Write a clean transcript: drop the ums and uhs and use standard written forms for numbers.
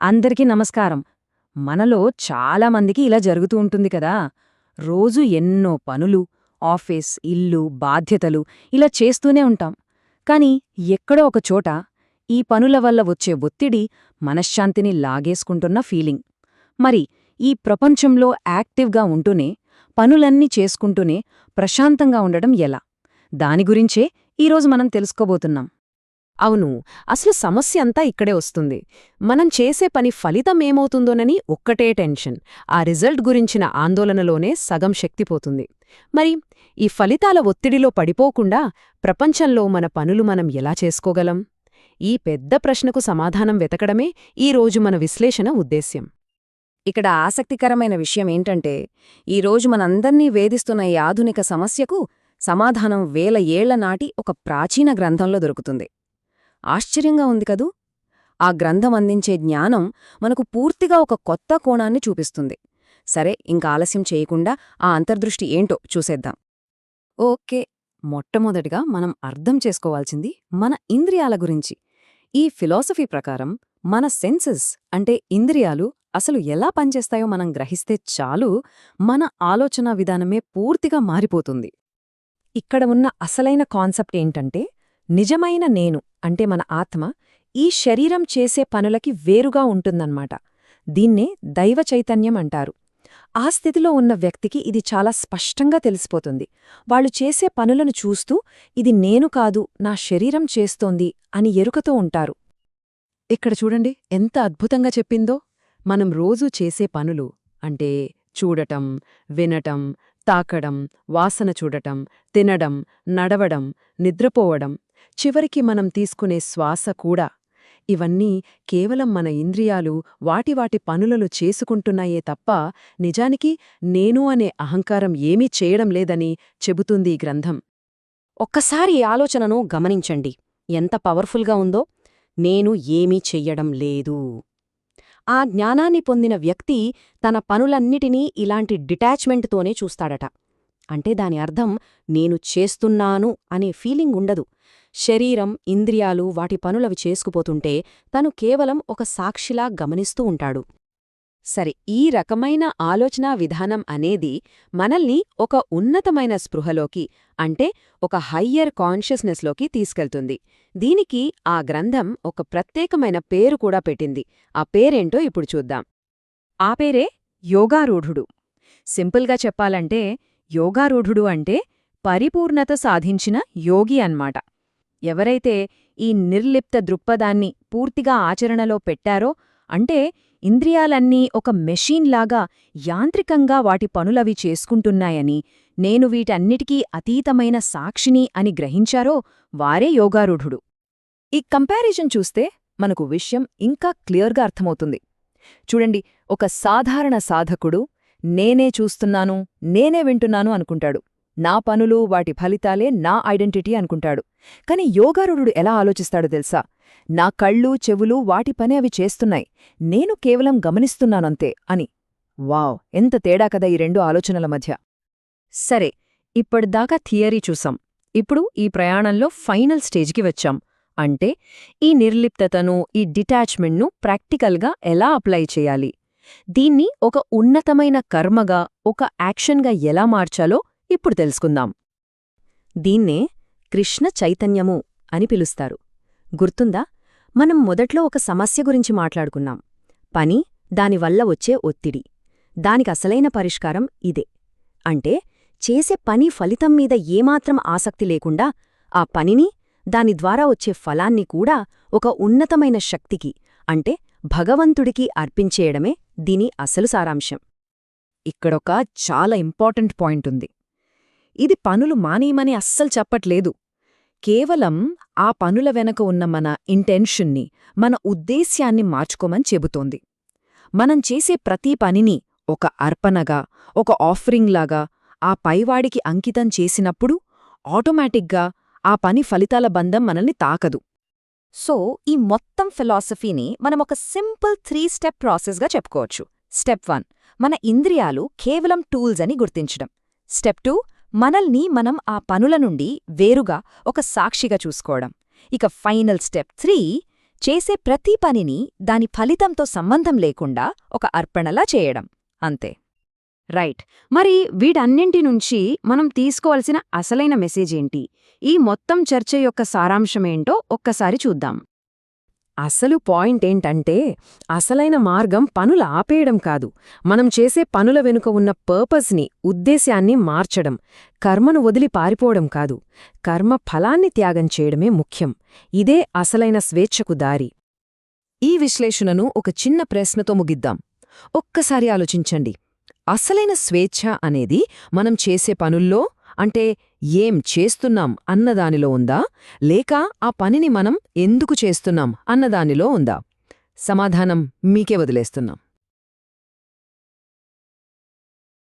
అందరికీ నమస్కారం. మనలో చాలామందికి ఇలా జరుగుతూ ఉంటుంది కదా. రోజు ఎన్నో పనులు, ఆఫీస్, ఇల్లు, బాధ్యతలు ఇలా చేస్తూనే ఉంటాం. కాని ఎక్కడో ఒక చోట ఈ పనుల వల్ల వచ్చే ఒత్తిడి మనశ్శాంతిని లాగేసుకుంటున్న ఫీలింగ్. మరి ఈ ప్రపంచంలో యాక్టివ్గా ఉంటూనే, పనులన్నీ చేసుకుంటూనే ప్రశాంతంగా ఉండడం ఎలా? దాని గురించే ఈరోజు మనం తెలుసుకోబోతున్నాం. అవును, అసలు సమస్య అంతా ఇక్కడే వస్తుంది. మనం చేసే పని ఫలితం ఏమవుతుందోనని ఒక్కటే టెన్షన్, ఆ రిజల్ట్ గురించిన ఆందోళనలోనే సగం శక్తిపోతుంది. మరి ఈ ఫలితాల ఒత్తిడిలో పడిపోకుండా ప్రపంచంలో మన పనులు మనం ఎలా చేసుకోగలం? ఈ పెద్ద ప్రశ్నకు సమాధానం వెతకడమే ఈరోజు మన విశ్లేషణ ఉద్దేశ్యం. ఇక్కడ ఆసక్తికరమైన విషయమేంటంటే, ఈరోజు మనందర్నీ వేధిస్తున్న ఈ ఆధునిక సమస్యకు సమాధానం వేల ఏళ్ల నాటి ఒక ప్రాచీన గ్రంథంలో దొరుకుతుంది. ఆశ్చర్యంగా ఉంది కదూ. ఆ గ్రంథం అందించే జ్ఞానం మనకు పూర్తిగా ఒక కొత్త కోణాన్ని చూపిస్తుంది. సరే, ఇంక ఆలస్యం చేయకుండా ఆ అంతర్దృష్టి ఏంటో చూసేద్దాం. ఓకే, మొట్టమొదటిగా మనం అర్థం చేసుకోవాల్సింది మన ఇంద్రియాల గురించి. ఈ ఫిలాసఫీ ప్రకారం మన సెన్సెస్ అంటే ఇంద్రియాలు అసలు ఎలా పనిచేస్తాయో మనం గ్రహిస్తే చాలు, మన ఆలోచనా విధానమే పూర్తిగా మారిపోతుంది. ఇక్కడ ఉన్న అసలైన కాన్సెప్ట్ ఏంటంటే, నిజమైన నేను అంటే మన ఆత్మ ఈ శరీరం చేసే పనులకి వేరుగా ఉంటుందన్నమాట. దీన్నే దైవ చైతన్యం అంటారు. ఆ స్థితిలో ఉన్న వ్యక్తికి ఇది చాలా స్పష్టంగా తెలిసిపోతుంది. వాళ్ళు చేసే పనులను చూస్తూ ఇది నేను కాదు, నా శరీరం చేస్తోంది అని ఎరుకతో ఉంటారు. ఇక్కడ చూడండి ఎంత అద్భుతంగా చెప్పిందో. మనం రోజూ చేసే పనులు అంటే చూడటం, వినటం, తాకడం, వాసన చూడటం, తినడం, నడవడం, నిద్రపోవడం, చివరికి మనం తీసుకునే శ్వాస కూడా, ఇవన్నీ కేవలం మన ఇంద్రియాలు వాటి పనులను చేసుకుంటున్నాయే తప్ప నిజానికి నేను అనే అహంకారం ఏమీ చేయడం లేదని చెబుతుంది ఈ గ్రంథం. ఒక్కసారి ఈ ఆలోచనను గమనించండి, ఎంత పవర్ఫుల్గా ఉందో. నేను ఏమీ చెయ్యడం లేదు. ఆ జ్ఞానాన్ని పొందిన వ్యక్తి తన పనులన్నిటినీ ఇలాంటి డిటాచ్మెంట్తోనే చూస్తాడట. అంటే దాని అర్థం నేను చేస్తున్నాను అనే ఫీలింగ్ ఉండదు. శరీరం, ఇంద్రియాలు వాటి పనులవి చేసుకుపోతుంటే తను కేవలం ఒక సాక్షిలా గమనిస్తూ ఉంటాడు. సరే, ఈ రకమైన ఆలోచనా విధానం అనేది మనల్ని ఒక ఉన్నతమైన స్పృహలోకి, అంటే ఒక హయ్యర్ కాన్షియస్నెస్లోకి తీసుకెళ్తుంది. దీనికి ఆ గ్రంథం ఒక ప్రత్యేకమైన పేరు కూడా పెట్టింది. ఆ పేరేంటో ఇప్పుడు చూద్దాం. ఆ పేరే యోగారూఢుడు. సింపుల్గా చెప్పాలంటే యోగారూఢుడు అంటే పరిపూర్ణత సాధించిన యోగి అన్మాట. ఎవరైతే ఈ నిర్లిప్త దృక్పథాన్ని పూర్తిగా ఆచరణలో పెట్టారో, అంటే ఇంద్రియాలన్నీ ఒక మెషీన్లాగా యాంత్రికంగా వాటి పనులవి చేసుకుంటున్నాయని, నేను వీటన్నిటికీ అతీతమైన సాక్షిని అని గ్రహించారో వారే యోగారూఢుడు. ఈ కంపారిజన్ చూస్తే మనకు విషయం ఇంకా క్లియర్గా అర్థమవుతుంది. చూడండి, ఒక సాధారణ సాధకుడు నేనే చూస్తున్నాను, నేనే వింటున్నాను అనుకుంటాడు. నా పనులు, వాటి ఫలితాలే నా ఐడెంటిటీ అనుకుంటాడు. కాని యోగారూఢుడు ఎలా ఆలోచిస్తాడో తెలుసా? నా కళ్ళు, చెవులు వాటి పని అవి చేస్తున్నాయి, నేను కేవలం గమనిస్తున్నానంతే అని. వావ్, ఎంత తేడా కదా ఈ రెండు ఆలోచనల మధ్య. సరే, ఇప్పటిదాకా థియరీ చూసాం. ఇప్పుడు ఈ ప్రయాణంలో ఫైనల్ స్టేజ్కి వచ్చాం. అంటే ఈ నిర్లిప్తతను, ఈ డిటాచ్మెంట్ను ప్రాక్టికల్గా ఎలా అప్లై చేయాలి, దీన్ని ఒక ఉన్నతమైన కర్మగా, ఒక యాక్షన్గా ఎలా మార్చాలో ఇప్పుడు తెలుసుకుందాం. దీన్నే కృష్ణ చైతన్యము అని పిలుస్తారు. గుర్తుందా? మనం మొదట్లో ఒక సమస్య గురించి మాట్లాడుకున్నాం. పని, దానివల్ల వచ్చే ఒత్తిడి. దానికసలైన పరిష్కారం ఇదే. అంటే చేసే పని ఫలితం మీద ఏమాత్రం ఆసక్తి లేకుండా ఆ పనిని, దాని ద్వారా వచ్చే ఫలాన్ని కూడా ఒక ఉన్నతమైన శక్తికి, అంటే భగవంతుడికి అర్పించేయడమే దీని అసలు సారాంశం. ఇక్కడొక చాలా ఇంపార్టెంట్ పాయింట్ ఉంది. ఇది పనులు మానేయమని అస్సలు చెప్పట్లేదు. కేవలం ఆ పనుల వెనక ఉన్న మన ఇంటెన్షన్ని, మన ఉద్దేశ్యాన్ని మార్చుకోమని చెబుతోంది. మనం చేసే ప్రతి పనిని ఒక అర్పణగా, ఒక ఆఫరింగ్లాగా ఆ పైవాడికి అంకితం చేసినప్పుడు ఆటోమేటిక్గా ఆ పని ఫలితాల బంధం మనల్ని తాకదు. సో ఈ మొత్తం ఫిలాసఫీని మనమొక సింపుల్ 3 స్టెప్ ప్రాసెస్గా చెప్పుకోవచ్చు. స్టెప్ 1, మన ఇంద్రియాలు కేవలం టూల్స్ అని గుర్తించడం. స్టెప్ 2, మనల్ని మనం ఆ పనుల నుండి వేరుగా ఒక సాక్షిగా చూసుకోవడం. ఇక ఫైనల్ స్టెప్ 3, చేసే ప్రతి పనిని దాని ఫలితంతో సంబంధం లేకుండా ఒక అర్పణలా చేయడం అంతే. రైట్. మరి వీటన్నింటి నుంచి మనం తీసుకోవాల్సిన అసలైన మెసేజ్ ఏంటి? ఈ మొత్తం చర్చ యొక్క సారాంశమేంటో ఒక్కసారి చూద్దాం. అసలు పాయింట్ ఏంటంటే, అసలైన మార్గం పనులు ఆపేయడం కాదు, మనం చేసే పనుల వెనుక ఉన్న పర్పస్ని, ఉద్దేశ్యాన్ని మార్చడం. కర్మను వదిలి పారిపోవడం కాదు, కర్మ ఫలాన్ని త్యాగం చేయడమే ముఖ్యం. ఇదే అసలైన స్వేచ్ఛకు దారి. ఈ విశ్లేషణను ఒక చిన్న ప్రశ్నతో ముగిద్దాం. ఒక్కసారి ఆలోచించండి. అసలైన స్వేచ్ఛ అనేది మనం చేసే పనుల్లో, అంటే ఏం చేస్తున్నాం అన్నదానిలో ఉందా, లేక ఆ పనిని మనం ఎందుకు చేస్తున్నాం అన్నదానిలో ఉందా? సమాధానం మీకే వదిలేస్తున్నాం.